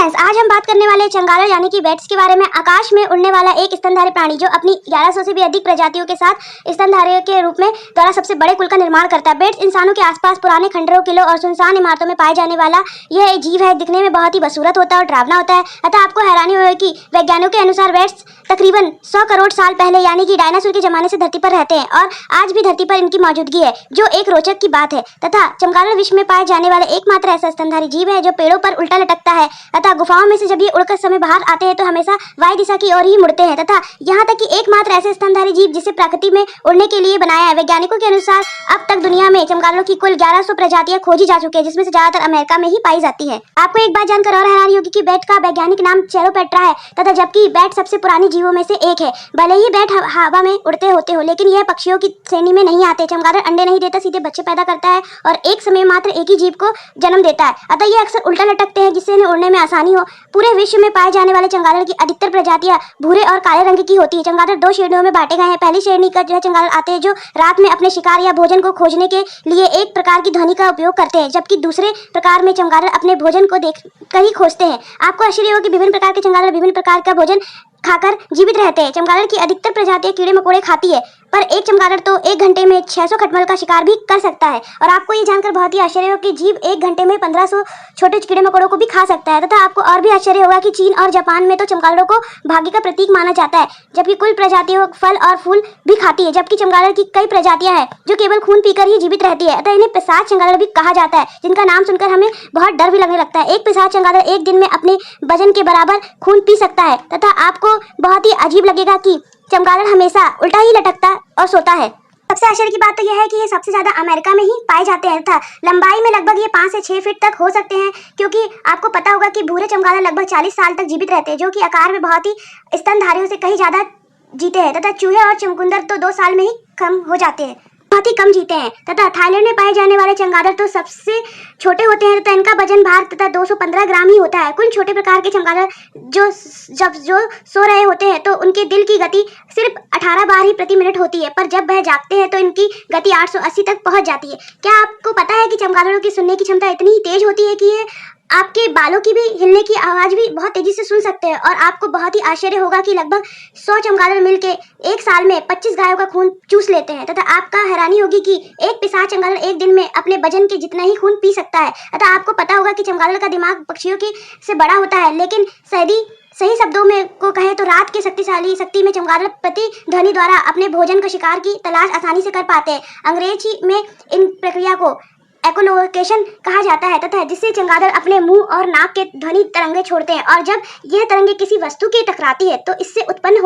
Friends, आज हम बात करने वाले चमगादड़ यानी कि बैट्स के बारे में। आकाश में उड़ने वाला एक स्तनधारी प्राणी जो अपनी 1100 से भी अधिक प्रजातियों के साथ स्तनधारियों के रूप में द्वारा सबसे बड़े कुल का निर्माण करता है। बैट्स इंसानों के आसपास पुराने खंडरों, किलों और सुनसान इमारतों में पाए जाने वाला यह एक जीव है। दिखने में बहुत ही बदसूरत होता है और डरावना होता है। अतः आपको हैरानी होगी कि वैज्ञानिकों के अनुसार बैट्स तकरीबन 100 करोड़ साल पहले यानी कि डायनासोर के जमाने से धरती पर रहते हैं और आज भी धरती पर इनकी मौजूदगी है, जो एक रोचक की बात है। तथा चमगादड़ विश्व में पाए जाने वाले एकमात्र ऐसा स्तनधारी जीव है जो पेड़ों पर उल्टा लटकता है। तथा गुफाओं में से जब ये उड़कर समय बाहर आते हैं तो हमेशा वायु दिशा की ओर ही मुड़ते हैं। तथा यहाँ तक कि एकमात्र ऐसे स्तनधारी जीव जिसे प्रकृति में उड़ने के लिए बनाया है। वैज्ञानिकों के अनुसार अब तक दुनिया में चमगादड़ों की कुल 1100 प्रजातियां खोजी जा चुकी है, जिसमें से ज्यादातर अमेरिका में ही पाई जाती है। आपको एक बात जानकर और हैरानी होगी कि बैट का वैज्ञानिक नाम चेरोपेट्रा है तथा जबकि बैट सबसे पुरानी जीवों में से एक है। भले ही बैट हवा में उड़ते होते हो, लेकिन यह पक्षियों की श्रेणी में नहीं आते। चमगादड़ अंडे नहीं देता, सीधे बच्चे पैदा करता है और एक समय मात्र एक ही जीव को जन्म देता है। अतः ये अक्सर उल्टा लटकते हैं जिससे इन्हें उड़ने में आसानी हो। पूरे विश्व में पाए जाने वाले चमगादड़ की अधिकतर प्रजातियां भूरे और काले रंग की होती है। चमगादड़ 2 श्रेणियों में बांटे गए हैं। पहली श्रेणी का जो चमगादड़ आते हैं जो रात में अपने शिकार या भोजन को खोजने के लिए एक प्रकार की ध्वनि का उपयोग करते हैं, जबकि दूसरे प्रकार में चमगादड़ अपने भोजन को देख कर ही खोजते हैं। आपको आश्चर्य होगा कि विभिन्न प्रकार के चमगादड़ विभिन्न प्रकार का भोजन खाकर जीवित रहते हैं। चमगादड़ की अधिकतर प्रजातियां कीड़े मकोड़े खाती है, पर एक चमगादड़ तो एक घंटे में 600 खटमल का शिकार भी कर सकता है। और आपको ये जानकर बहुत ही आश्चर्य होगा कि जीव एक घंटे में 1500 छोटे कीड़े मकोड़ों को भी खा सकता है। तथा आपको और भी आश्चर्य होगा कि चीन और जापान में तो चमगादड़ों को भाग्य का प्रतीक माना जाता है, जबकि कुल प्रजातियों फल और फूल भी खाती है। जबकि चमगादड़ की कई प्रजातियां हैं जो केवल खून पीकर ही जीवित रहती है। अतः इन्हें पिशाच चमगादड़ भी कहा जाता है, जिनका नाम सुनकर हमें बहुत डर भी लगने लगता है। एक पिशाच चमगादड़ एक दिन में अपने वजन के बराबर खून पी सकता है। तथा आपको बहुत ही अजीब लगेगा कि चमगादड़ हमेशा उल्टा ही लटकता और सोता है। सबसे आश्चर्य की बात तो यह है कि ये सबसे ज्यादा अमेरिका में ही पाए जाते हैं तथा लंबाई में लगभग ये 5 से 6 फीट तक हो सकते हैं। क्योंकि आपको पता होगा कि भूरे चमगादड़ लगभग 40 साल तक जीवित रहते हैं, जो कि आकार में बहुत ही स्तनधारियों से कहीं ज्यादा जीते हैं। तथा चूहे और चमकुंदर तो 2 साल में ही कम हो जाते हैं, बहुत ही कम जीते हैं। तथा थाईलैंड में पाए जाने वाले चमगादड़ तो सबसे छोटे होते हैं तथा इनका वजन भार तथा 215 ग्राम ही होता है। कुछ छोटे प्रकार के चमगादड़ जो सो रहे होते हैं तो उनके दिल की गति सिर्फ 18 बार ही प्रति मिनट होती है, पर जब वह जागते हैं तो इनकी गति 880 तक पहुंच जाती है। क्या आपको पता है कि चमगादड़ों की सुनने की क्षमता इतनी ही तेज होती है कि ये आपके बालों की भी हिलने की आवाज भी बहुत तेजी से सुन सकते हैं। और आपको बहुत ही आश्चर्य होगा कि लगभग 100 चमगादड़ मिलके एक साल में 25 गायों का खून चूस लेते हैं। तथा आपका हैरानी होगी कि एक पिशाच चमगादड़ एक दिन में अपने वजन के जितना ही खून पी सकता है। अतः आपको पता होगा कि चमगादड़ का दिमाग पक्षियों की से बड़ा होता है, लेकिन सही शब्दों में को कहे तो रात के शक्तिशाली शक्ति में चमगादड़ प्रति ध्वनि द्वारा अपने भोजन का शिकार की तलाश आसानी से कर पाते हैं। अंग्रेजी में इन प्रक्रिया को एकोलोकेशन कहा जाता है तथा जिससे चमगादड़ अपने मुंह और नाक के ध्वनि तरंगे छोड़ते हैं और जब यह तरंगे किसी वस्तु की टकराती है तो इससे उत्पन्न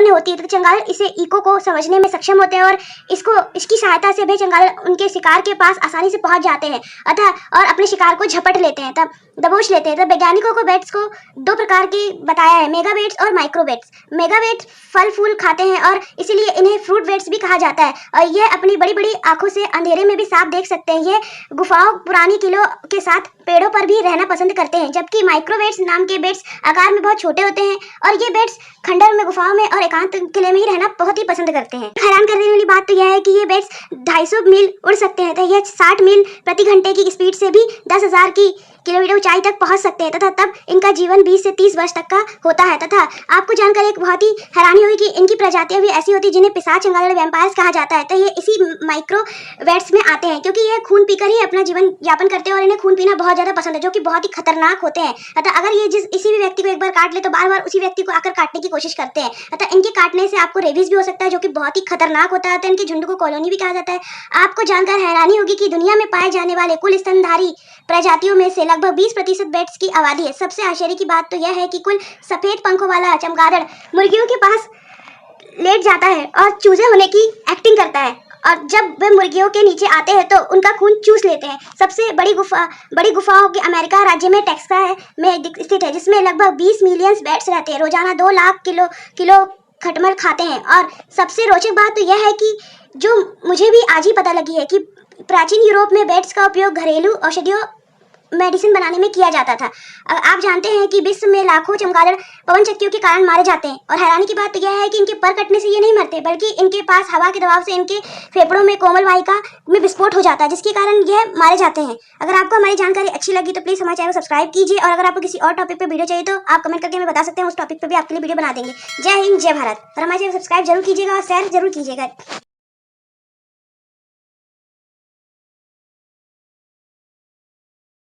होती है तो चमगादड़ इसे इको को समझने में सक्षम होते हैं और इसकी सहायता से भी चमगादड़ उनके शिकार के पास आसानी से पहुंच जाते हैं अतः और अपने शिकार को झपट लेते हैं, तब दबोच लेते हैं। तब वैज्ञानिकों को बैट्स को 2 प्रकार के बताया है, मेगा बैट्स और माइक्रो बैट्स। मेगा बैट्स फल फूल खाते हैं और इसीलिए इन्हें फ्रूट बैट्स भी कहा जाता है और यह अपनी बड़ी बड़ी आंखों से अंधेरे में भी साफ देख सकते हैं। ये गुफाओं, पुरानी किलों के साथ पेड़ों पर भी रहना पसंद करते हैं। जबकि माइक्रोवेट्स नाम के बेट्स आकार में बहुत छोटे होते हैं और ये बेट्स खंडर में, गुफाओं में और एकांत किले में ही रहना बहुत ही पसंद करते हैं। हैरान करने वाली बात तो यह है कि ये बेट्स 250 मील उड़ सकते हैं, तो यह 60 मील प्रति घंटे की स्पीड से भी 10,000 किलोमीटर ऊंचाई तक पहुंच सकते हैं तथा तब इनका जीवन 20 से 30 वर्ष तक का होता है। तथा आपको जानकर एक बहुत ही हैरानी हुई कि इनकी प्रजातियां भी ऐसी होती है जिन्हें पिशाच चमगादड़ वैम्पायर्स कहा जाता है। तो ये इसी माइक्रोवेट्स में आते हैं क्योंकि ये खून पीकर ही अपना जीवन यापन करते हैं और इन्हें खून पीना बहुत ज्यादा पसंद है, जो कि बहुत ही खतरनाक होते हैं। अतः अगर ये इसी भी व्यक्ति को एक बार काट ले तो बार बार उसी व्यक्ति को आकर काटने की कोशिश करते हैं। अतः इनके काटने से आपको रेबीज भी हो सकता है, जो कि बहुत ही खतरनाक होता है। तो इनके झुंड को कॉलोनी भी कहा जाता है। आपको जानकर हैरानी होगी कि दुनिया में पाए जाने वाले कुल स्तनधारी प्रजातियों में से लगभग 20% बैट्स की आबादी है। सबसे आश्चर्य की बात तो यह है कि कुल सफेद पंखों वाला चमगादड़ मुर्गियों के पास लेट जाता है और चूजे होने की एक्टिंग करता है और जब वे मुर्गियों के नीचे आते हैं तो उनका खून चूस लेते हैं। सबसे बड़ी गुफाओं के अमेरिका राज्य में टेक्सास में स्थित है, जिसमें लगभग 20 मिलियन बैट्स रहते हैं। रोजाना 2 लाख किलो खटमल खाते हैं। और सबसे रोचक बात तो यह है कि जो मुझे भी आज ही पता लगी है कि प्राचीन यूरोप में बैट्स का उपयोग घरेलू औषधियों मेडिसिन बनाने में किया जाता था। आप जानते हैं कि विश्व में लाखों चमगादड़ पवन चक्कियों के कारण मारे जाते हैं और हैरानी की बात यह है कि इनके पर कटने से ये नहीं मरते, बल्कि इनके पास हवा के दबाव से इनके फेफड़ों में कोमल वाहिका में विस्फोट हो जाता है, जिसके कारण यह मारे जाते हैं। अगर आपको हमारी जानकारी अच्छी लगी तो प्लीज़ हमारे चैनल को सब्सक्राइब कीजिए, और अगर आपको किसी और टॉपिक पर वीडियो चाहिए तो आप कमेंट करके हमें बता सकते हैं, उस टॉपिक पर भी आपके लिए वीडियो बना देंगे। जय हिंद, जय भारत। और हमारे चैनल सब्सक्राइब जरूर कीजिएगा और शेयर जरूर कीजिएगा।